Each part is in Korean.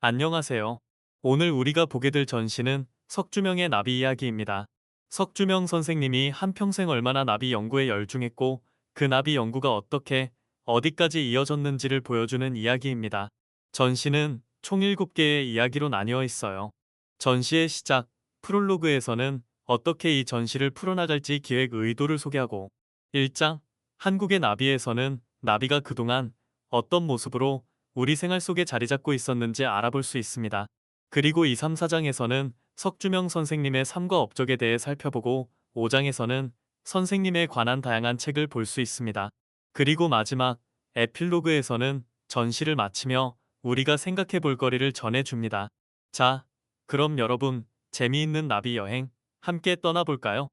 안녕하세요. 오늘 우리가 보게 될 전시는 석주명의 나비 이야기입니다. 석주명 선생님이 한평생 얼마나 나비 연구에 열중했고 그 나비 연구가 어떻게 어디까지 이어졌는지를 보여주는 이야기입니다. 전시는 총 7개의 이야기로 나뉘어 있어요. 전시의 시작, 프롤로그에서는 어떻게 이 전시를 풀어나갈지 기획 의도를 소개하고 1장, 한국의 나비에서는 나비가 그동안 어떤 모습으로 우리 생활 속에 자리 잡고 있었는지 알아볼 수 있습니다. 그리고 2, 3, 4장에서는 석주명 선생님의 삶과 업적에 대해 살펴보고 5장에서는 선생님에 관한 다양한 책을 볼 수 있습니다. 그리고 마지막 에필로그에서는 전시를 마치며 우리가 생각해 볼 거리를 전해줍니다. 자, 그럼 여러분, 재미있는 나비 여행 함께 떠나볼까요?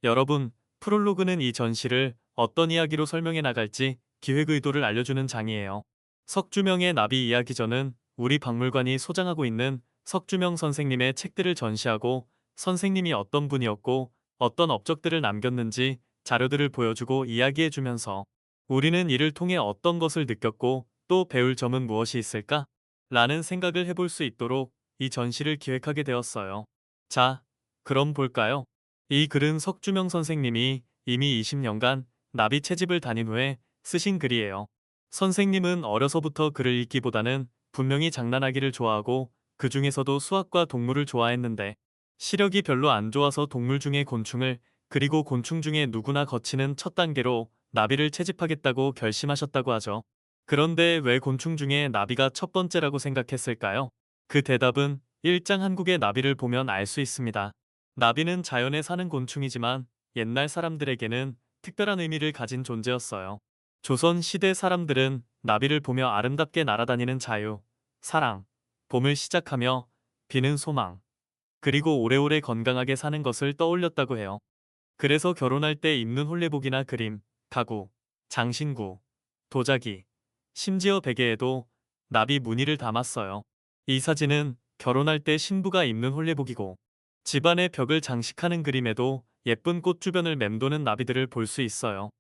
여러분, 프롤로그는 이 전시를 어떤 이야기로 설명해 나갈지 기획 의도를 알려주는 장이에요. 석주명의 나비 이야기전은 우리 박물관이 소장하고 있는 석주명 선생님의 책들을 전시하고 선생님이 어떤 분이었고 어떤 업적들을 남겼는지 자료들을 보여주고 이야기해주면서 우리는 이를 통해 어떤 것을 느꼈고 또 배울 점은 무엇이 있을까? 라는 생각을 해볼 수 있도록 이 전시를 기획하게 되었어요. 자, 그럼 볼까요? 이 글은 석주명 선생님이 이미 20년간 나비 채집을 다닌 후에 쓰신 글이에요. 선생님은 어려서부터 글을 읽기보다는 분명히 장난하기를 좋아하고 그 중에서도 수학과 동물을 좋아했는데 시력이 별로 안 좋아서 동물 중에 곤충을 그리고 곤충 중에 누구나 거치는 첫 단계로 나비를 채집하겠다고 결심하셨다고 하죠. 그런데 왜 곤충 중에 나비가 첫 번째라고 생각했을까요? 그 대답은 1장 한국의 나비를 보면 알 수 있습니다. 나비는 자연에 사는 곤충이지만 옛날 사람들에게는 특별한 의미를 가진 존재였어요. 조선 시대 사람들은 나비를 보며 아름답게 날아다니는 자유, 사랑, 봄을 시작하며 비는 소망, 그리고 오래오래 건강하게 사는 것을 떠올렸다고 해요. 그래서 결혼할 때 입는 홀레복이나 그림, 가구, 장신구, 도자기, 심지어 베개에도 나비 무늬를 담았어요. 이 사진은 결혼할 때 신부가 입는 홀레복이고 집안의 벽을 장식하는 그림에도 예쁜 꽃 주변을 맴도는 나비들을 볼 수 있어요.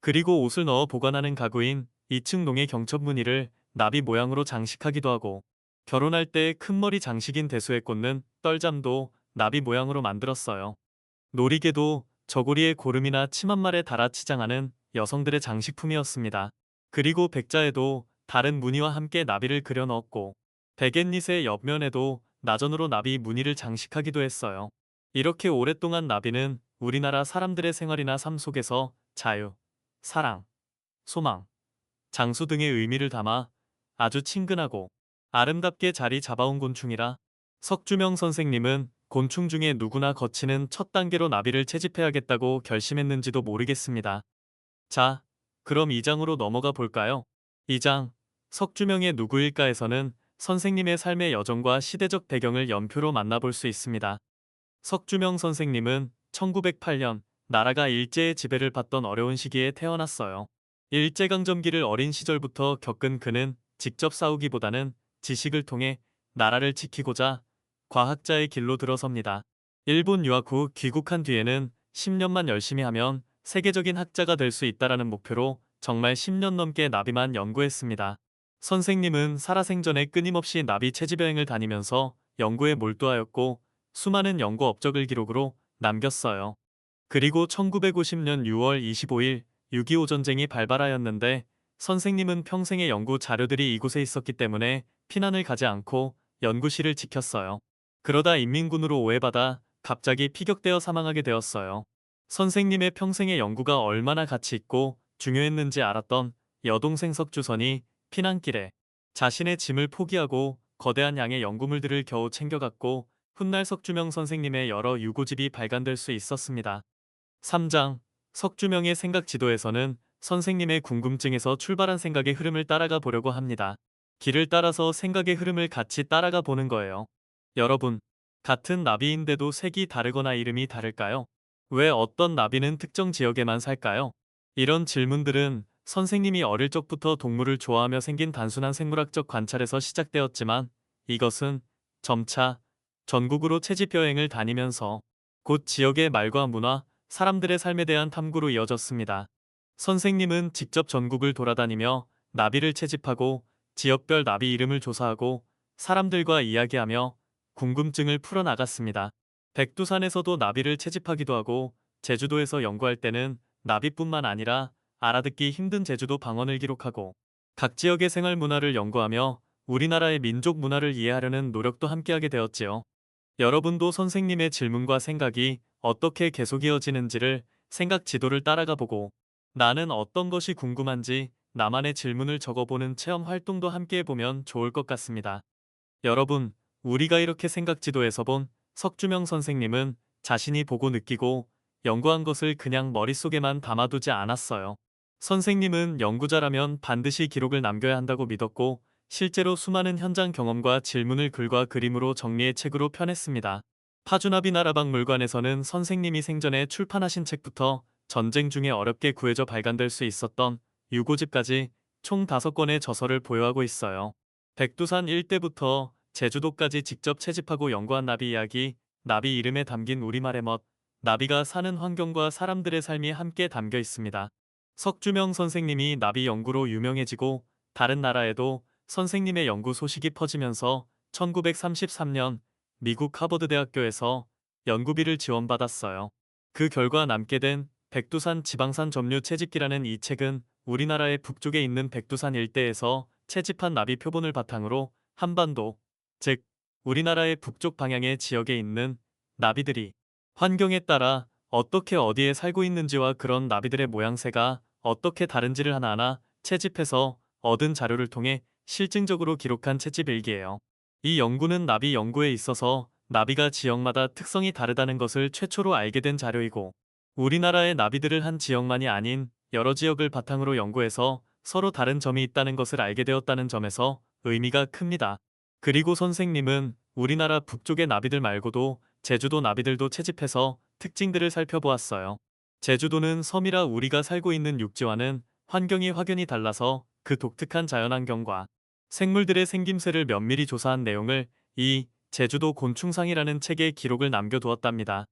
그리고 옷을 넣어 보관하는 가구인 2층 농의 경첩 무늬를 나비 모양으로 장식하기도 하고 결혼할 때 큰 머리 장식인 대수에 꽂는 떨잠도 나비 모양으로 만들었어요. 놀이개도 저고리에 고름이나 치맛말에 달아 치장하는 여성들의 장식품이었습니다. 그리고 백자에도 다른 무늬와 함께 나비를 그려 넣었고 백앤릿의 옆면에도 나전으로 나비 무늬를 장식하기도 했어요. 이렇게 오랫동안 나비는 우리나라 사람들의 생활이나 삶 속에서 자유, 사랑, 소망, 장수 등의 의미를 담아 아주 친근하고 아름답게 자리 잡아온 곤충이라 석주명 선생님은 곤충 중에 누구나 거치는 첫 단계로 나비를 채집해야겠다고 결심했는지도 모르겠습니다. 자, 그럼 2장으로 넘어가 볼까요? 2장, 석주명의 누구일까에서는 선생님의 삶의 여정과 시대적 배경을 연표로 만나볼 수 있습니다. 석주명 선생님은 1908년 나라가 일제의 지배를 받던 어려운 시기에 태어났어요. 일제강점기를 어린 시절부터 겪은 그는 직접 싸우기보다는 지식을 통해 나라를 지키고자 과학자의 길로 들어섭니다. 일본 유학 후 귀국한 뒤에는 10년만 열심히 하면 세계적인 학자가 될 수 있다라는 목표로 정말 10년 넘게 나비만 연구했습니다. 선생님은 살아생전에 끊임없이 나비 채집 여행을 다니면서 연구에 몰두하였고 수많은 연구 업적을 기록으로 남겼어요. 그리고 1950년 6월 25일 6.25 전쟁이 발발하였는데 선생님은 평생의 연구 자료들이 이곳에 있었기 때문에 피난을 가지 않고 연구실을 지켰어요. 그러다 인민군으로 오해받아 갑자기 피격되어 사망하게 되었어요. 선생님의 평생의 연구가 얼마나 가치 있고 중요했는지 알았던 여동생 석주선이 피난길에 자신의 짐을 포기하고 거대한 양의 연구물들을 겨우 챙겨갔고 훗날 석주명 선생님의 여러 유고집이 발간될 수 있었습니다. 3장 석주명의 생각 지도에서는 선생님의 궁금증에서 출발한 생각의 흐름을 따라가 보려고 합니다. 길을 따라서 생각의 흐름을 같이 따라가 보는 거예요. 여러분, 같은 나비인데도 색이 다르거나 이름이 다를까요? 왜 어떤 나비는 특정 지역에만 살까요? 이런 질문들은 선생님이 어릴 적부터 동물을 좋아하며 생긴 단순한 생물학적 관찰에서 시작되었지만 이것은 점차 전국으로 채집 여행을 다니면서 곧 지역의 말과 문화, 사람들의 삶에 대한 탐구로 이어졌습니다. 선생님은 직접 전국을 돌아다니며 나비를 채집하고 지역별 나비 이름을 조사하고 사람들과 이야기하며 궁금증을 풀어나갔습니다. 백두산에서도 나비를 채집하기도 하고 제주도에서 연구할 때는 나비뿐만 아니라 알아듣기 힘든 제주도 방언을 기록하고 각 지역의 생활 문화를 연구하며 우리나라의 민족 문화를 이해하려는 노력도 함께하게 되었지요. 여러분도 선생님의 질문과 생각이 어떻게 계속 이어지는지를 생각 지도를 따라가 보고 나는 어떤 것이 궁금한지 나만의 질문을 적어보는 체험 활동도 함께 해보면 좋을 것 같습니다. 여러분, 우리가 이렇게 생각 지도에서 본 석주명 선생님은 자신이 보고 느끼고 연구한 것을 그냥 머릿속에만 담아두지 않았어요. 선생님은 연구자라면 반드시 기록을 남겨야 한다고 믿었고 실제로 수많은 현장 경험과 질문을 글과 그림으로 정리해 책으로 펴냈습니다. 파주나비 나라박물관에서는 선생님이 생전에 출판하신 책부터 전쟁 중에 어렵게 구해져 발간될 수 있었던 유고집까지 총 5권의 저서를 보유하고 있어요. 백두산 일대부터 제주도까지 직접 채집하고 연구한 나비 이야기, 나비 이름에 담긴 우리말의 멋, 나비가 사는 환경과 사람들의 삶이 함께 담겨 있습니다. 석주명 선생님이 나비 연구로 유명해지고 다른 나라에도 선생님의 연구 소식이 퍼지면서 1933년 미국 하버드 대학교에서 연구비를 지원받았어요. 그 결과 남게 된 백두산 지방산 점류 채집기라는 이 책은 우리나라의 북쪽에 있는 백두산 일대에서 채집한 나비 표본을 바탕으로 한반도, 즉 우리나라의 북쪽 방향의 지역에 있는 나비들이 환경에 따라 어떻게 어디에 살고 있는지와 그런 나비들의 모양새가 어떻게 다른지를 하나하나 채집해서 얻은 자료를 통해 실증적으로 기록한 채집 일기예요. 이 연구는 나비 연구에 있어서 나비가 지역마다 특성이 다르다는 것을 최초로 알게 된 자료이고 우리나라의 나비들을 한 지역만이 아닌 여러 지역을 바탕으로 연구해서 서로 다른 점이 있다는 것을 알게 되었다는 점에서 의미가 큽니다. 그리고 선생님은 우리나라 북쪽의 나비들 말고도 제주도 나비들도 채집해서 특징들을 살펴보았어요. 제주도는 섬이라 우리가 살고 있는 육지와는 환경이 확연히 달라서 그 독특한 자연환경과 생물들의 생김새를 면밀히 조사한 내용을 이 제주도 곤충상이라는 책에 기록을 남겨두었답니다.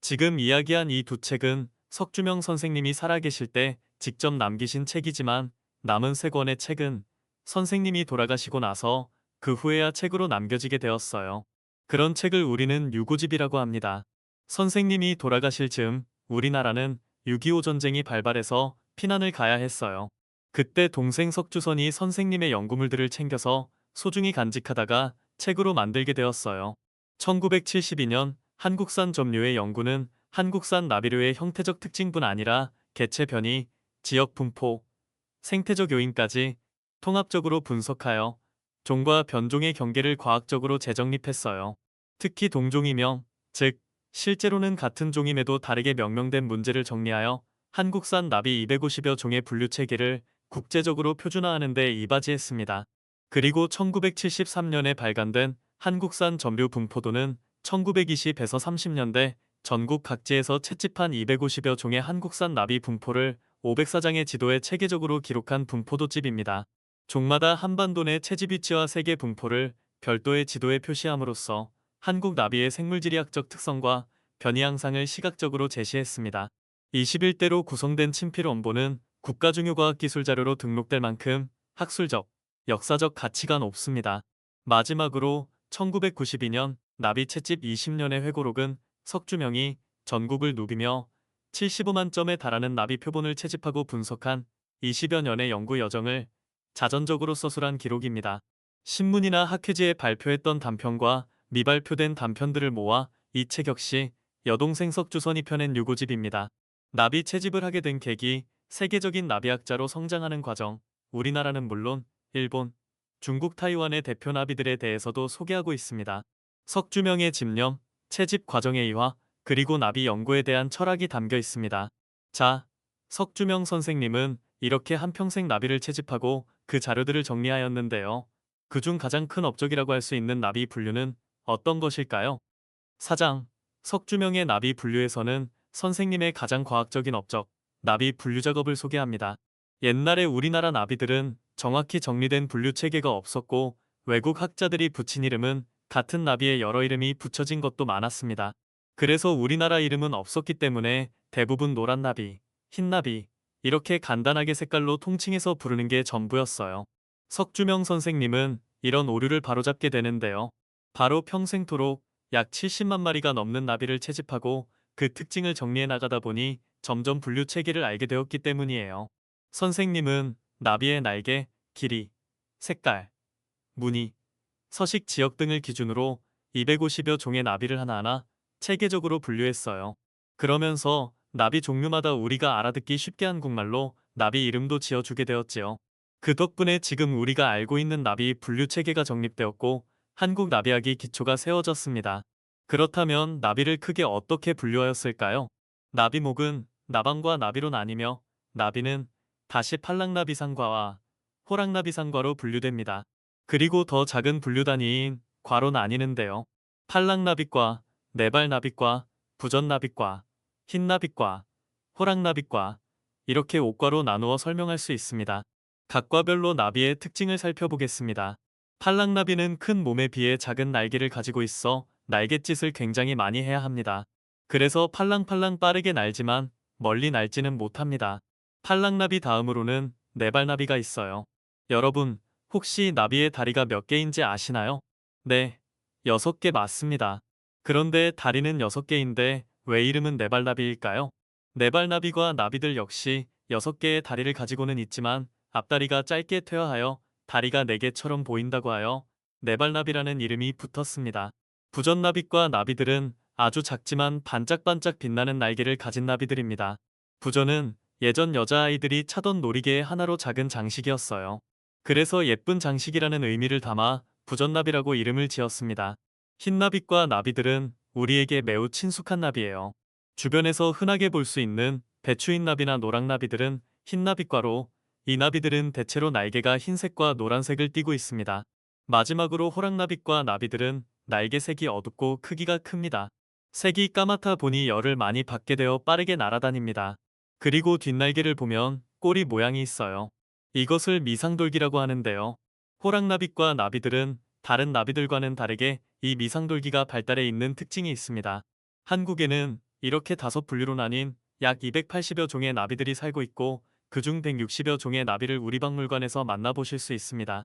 지금 이야기한 이 두 책은 석주명 선생님이 살아계실 때 직접 남기신 책이지만 남은 3권의 책은 선생님이 돌아가시고 나서 그 후에야 책으로 남겨지게 되었어요. 그런 책을 우리는 유고집이라고 합니다. 선생님이 돌아가실 즈음 우리나라는 6.25 전쟁이 발발해서 피난을 가야 했어요. 그때 동생 석주선이 선생님의 연구물들을 챙겨서 소중히 간직하다가 책으로 만들게 되었어요. 1972년 한국산 점류의 연구는 한국산 나비류의 형태적 특징뿐 아니라 개체 변이, 지역 분포, 생태적 요인까지 통합적으로 분석하여 종과 변종의 경계를 과학적으로 재정립했어요. 특히 동종이명, 즉 실제로는 같은 종임에도 다르게 명명된 문제를 정리하여 한국산 나비 250여 종의 분류 체계를 국제적으로 표준화하는 데 이바지했습니다. 그리고 1973년에 발간된 한국산 점류 분포도는 1920에서 30년대 전국 각지에서 채집한 250여 종의 한국산 나비 분포를 504장의 지도에 체계적으로 기록한 분포도집입니다. 종마다 한반도 내 채집 위치와 세계 분포를 별도의 지도에 표시함으로써 한국 나비의 생물지리학적 특성과 변이 양상을 시각적으로 제시했습니다. 21대로 구성된 친필 원본은 국가중요과학기술 자료로 등록될 만큼 학술적, 역사적 가치가 높습니다. 마지막으로 1992년 나비 채집 20년의 회고록은 석주명이 전국을 누비며 75만 점에 달하는 나비 표본을 채집하고 분석한 20여 년의 연구 여정을 자전적으로 서술한 기록입니다. 신문이나 학회지에 발표했던 단편과 미발표된 단편들을 모아 이 책 역시 여동생 석주선이 펴낸 유고집입니다. 나비 채집을 하게 된 계기, 세계적인 나비학자로 성장하는 과정, 우리나라는 물론 일본, 중국, 타이완의 대표 나비들에 대해서도 소개하고 있습니다. 석주명의 집념, 채집 과정의 이화, 그리고 나비 연구에 대한 철학이 담겨 있습니다. 자, 석주명 선생님은 이렇게 한평생 나비를 채집하고 그 자료들을 정리하였는데요. 그중 가장 큰 업적이라고 할 수 있는 나비 분류는 어떤 것일까요? 사장, 석주명의 나비 분류에서는 선생님의 가장 과학적인 업적, 나비 분류 작업을 소개합니다. 옛날에 우리나라 나비들은 정확히 정리된 분류 체계가 없었고 외국 학자들이 붙인 이름은 같은 나비에 여러 이름이 붙여진 것도 많았습니다. 그래서 우리나라 이름은 없었기 때문에 대부분 노란 나비, 흰 나비 이렇게 간단하게 색깔로 통칭해서 부르는 게 전부였어요. 석주명 선생님은 이런 오류를 바로잡게 되는데요. 바로 평생토록 약 70만 마리가 넘는 나비를 채집하고 그 특징을 정리해 나가다 보니 점점 분류 체계를 알게 되었기 때문이에요. 선생님은 나비의 날개, 길이, 색깔, 무늬, 서식 지역 등을 기준으로 250여 종의 나비를 하나하나 체계적으로 분류했어요. 그러면서 나비 종류마다 우리가 알아듣기 쉽게 한국말로 나비 이름도 지어주게 되었지요. 그 덕분에 지금 우리가 알고 있는 나비 분류 체계가 정립되었고 한국 나비학이 기초가 세워졌습니다. 그렇다면 나비를 크게 어떻게 분류하였을까요? 나비목은 나방과 나비로 나뉘며 나비는 다시 팔랑나비상과와 호랑나비상과로 분류됩니다. 그리고 더 작은 분류 단위인 과로 나뉘는데요. 팔랑나비과, 네발나비과, 부전나비과, 흰나비과, 호랑나비과 이렇게 5과로 나누어 설명할 수 있습니다. 각 과별로 나비의 특징을 살펴보겠습니다. 팔랑나비는 큰 몸에 비해 작은 날개를 가지고 있어 날갯짓을 굉장히 많이 해야 합니다. 그래서 팔랑팔랑 빠르게 날지만 멀리 날지는 못합니다. 팔랑나비 다음으로는 네발나비가 있어요. 여러분, 혹시 나비의 다리가 몇 개인지 아시나요? 네, 6개 맞습니다. 그런데 다리는 6개인데 왜 이름은 네발나비일까요? 네발나비과 나비들 역시 6개의 다리를 가지고는 있지만 앞다리가 짧게 퇴화하여 다리가 4개처럼 보인다고 하여 네발나비라는 이름이 붙었습니다. 부전나비과 나비들은 아주 작지만 반짝반짝 빛나는 날개를 가진 나비들입니다. 부전은 예전 여자아이들이 차던 놀이개의 하나로 작은 장식이었어요. 그래서 예쁜 장식이라는 의미를 담아 부전나비라고 이름을 지었습니다. 흰나비과 나비들은 우리에게 매우 친숙한 나비예요. 주변에서 흔하게 볼 수 있는 배추흰나비나 노랑나비들은 흰나비과로 이 나비들은 대체로 날개가 흰색과 노란색을 띠고 있습니다. 마지막으로 호랑나비과 나비들은 날개색이 어둡고 크기가 큽니다. 색이 까맣다 보니 열을 많이 받게 되어 빠르게 날아다닙니다. 그리고 뒷날개를 보면 꼬리 모양이 있어요. 이것을 미상돌기라고 하는데요. 호랑나비과 나비들은 다른 나비들과는 다르게 이 미상돌기가 발달해 있는 특징이 있습니다. 한국에는 이렇게 5분류로 나뉜 약 280여 종의 나비들이 살고 있고 그중 160여 종의 나비를 우리 박물관에서 만나보실 수 있습니다.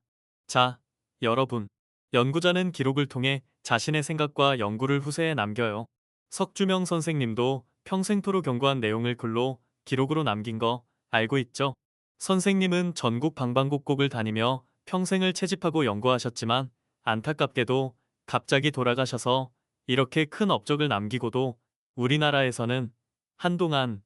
자, 여러분. 연구자는 기록을 통해 자신의 생각과 연구를 후세에 남겨요. 석주명 선생님도 평생토록 연구한 내용을 글로 기록으로 남긴 거 알고 있죠? 선생님은 전국 방방곡곡을 다니며 평생을 채집하고 연구하셨지만 안타깝게도 갑자기 돌아가셔서 이렇게 큰 업적을 남기고도 우리나라에서는 한동안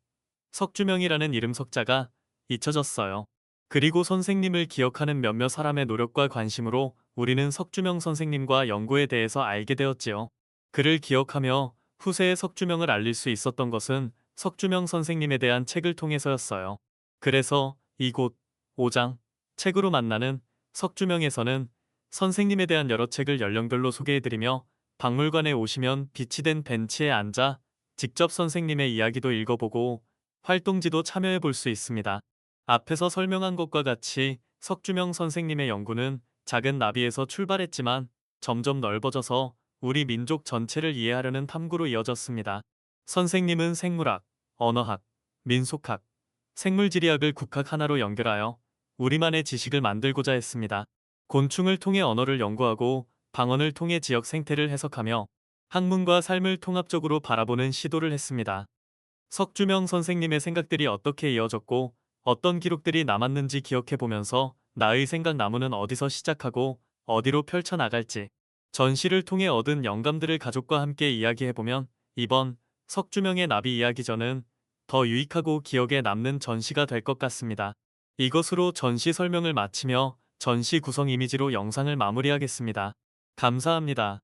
석주명이라는 이름 석자가 잊혀졌어요. 그리고 선생님을 기억하는 몇몇 사람의 노력과 관심으로 우리는 석주명 선생님과 연구에 대해서 알게 되었지요. 그를 기억하며 후세의 석주명을 알릴 수 있었던 것은 석주명 선생님에 대한 책을 통해서였어요. 그래서 이곳 5장 책으로 만나는 석주명에서는 선생님에 대한 여러 책을 연령별로 소개해드리며 박물관에 오시면 빛이 된 벤치에 앉아 직접 선생님의 이야기도 읽어보고 활동지도 참여해 볼 수 있습니다. 앞에서 설명한 것과 같이 석주명 선생님의 연구는 작은 나비에서 출발했지만 점점 넓어져서 우리 민족 전체를 이해하려는 탐구로 이어졌습니다. 선생님은 생물학, 언어학, 민속학, 생물지리학을 국학 하나로 연결하여 우리만의 지식을 만들고자 했습니다. 곤충을 통해 언어를 연구하고 방언을 통해 지역 생태를 해석하며 학문과 삶을 통합적으로 바라보는 시도를 했습니다. 석주명 선생님의 생각들이 어떻게 이어졌고 어떤 기록들이 남았는지 기억해보면서 나의 생각 나무는 어디서 시작하고 어디로 펼쳐나갈지 전시를 통해 얻은 영감들을 가족과 함께 이야기해보면 이번 석주명의 나비 이야기전은 더 유익하고 기억에 남는 전시가 될 것 같습니다. 이것으로 전시 설명을 마치며 전시 구성 이미지로 영상을 마무리하겠습니다. 감사합니다.